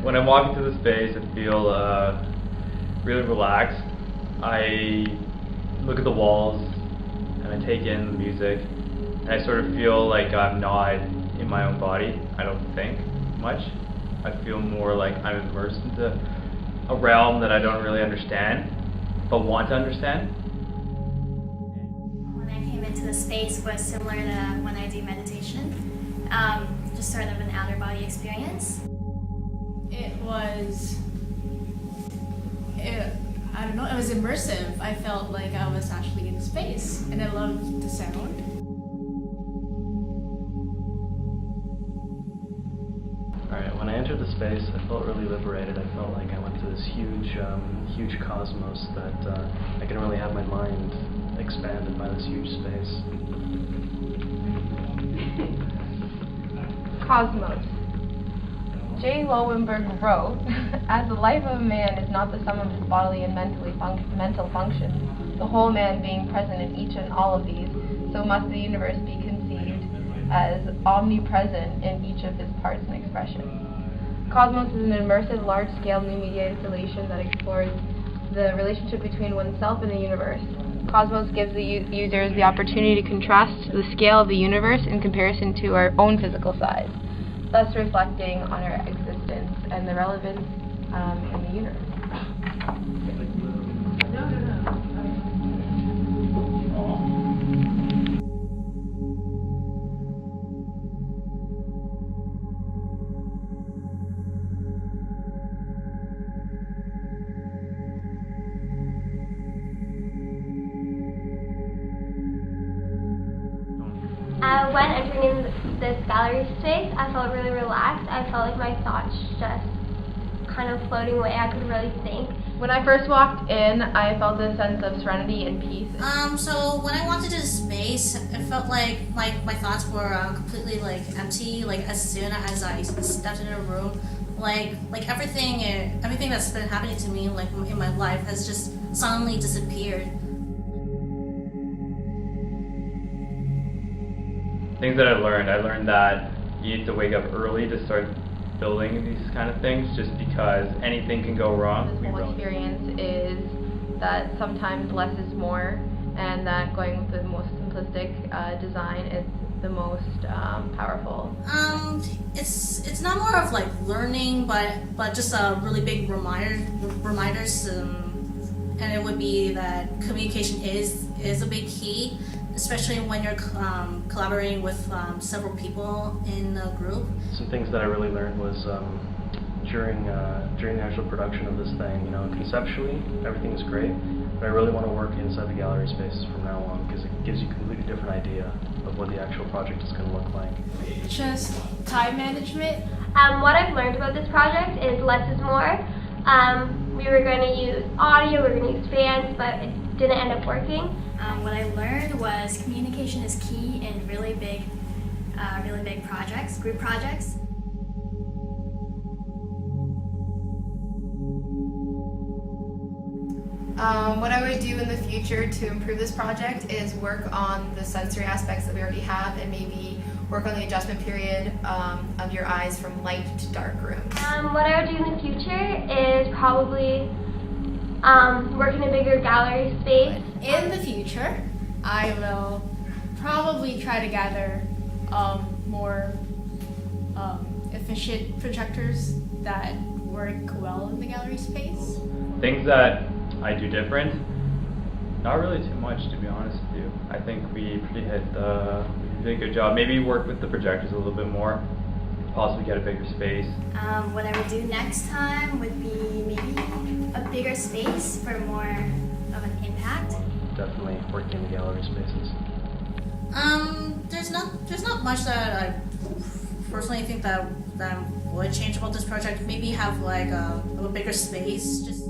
When I'm walking through the space, I feel really relaxed. I look at the walls and I take in the music, and I sort of feel like I'm not in my own body. I don't think much. I feel more like I'm immersed into a realm that I don't really understand, but want to understand. When I came into the space was similar to when I do meditation, just sort of an outer body experience. I don't know, it was immersive. I felt like I was actually in space, and I loved the sound. Alright, when I entered the space, I felt really liberated. I felt like I went to this huge cosmos that I can really have my mind expanded by this huge space. Cosmos. J. Lowenberg wrote, "As the life of a man is not the sum of his bodily and mental functions, the whole man being present in each and all of these, so must the universe be conceived as omnipresent in each of his parts and expressions." Cosmos is an immersive, large-scale, new-media installation that explores the relationship between oneself and the universe. Cosmos gives the users the opportunity to contrast the scale of the universe in comparison to our own physical size, thus reflecting on our existence and the relevance in the universe. When entering in this gallery space, I felt really relaxed. I felt like my thoughts just kind of floating away. I could really think. When I first walked in, I felt a sense of serenity and peace. So when I walked into space, it felt like my thoughts were completely empty. Like as soon as I stepped into a room, like everything that's been happening to me in my life has just suddenly disappeared. Things that I learned that you need to wake up early to start building these kind of things, just because anything can go wrong. This whole experience is that sometimes less is more, and that going with the most simplistic design is the most powerful. It's not more of learning, but just a really big reminders, and it would be that communication is a big key, especially when you're collaborating with several people in a group. Some things that I really learned was during the actual production of this thing, conceptually everything's great, but I really want to work inside the gallery spaces from now on, because it gives you a completely different idea of what the actual project is going to look like. Just time management. What I've learned about this project is less is more. We were going to use audio, we were going to use fans, but it didn't end up working. What I learned was communication is key in really big projects, group projects. What I would do in the future to improve this project is work on the sensory aspects that we already have, and maybe work on the adjustment period of your eyes from light to dark rooms. What I would do in the future is probably work in a bigger gallery space. In the future, I will probably try to gather more efficient projectors that work well in the gallery space. Things that I do different, not really too much, to be honest with you. I think we did a good job. Maybe work with the projectors a little bit more, possibly get a bigger space. What I would do next time would be maybe a bigger space for more of an impact. Definitely working in the gallery spaces. There's not much that I personally think that would change about this project. Maybe have a bigger space. Just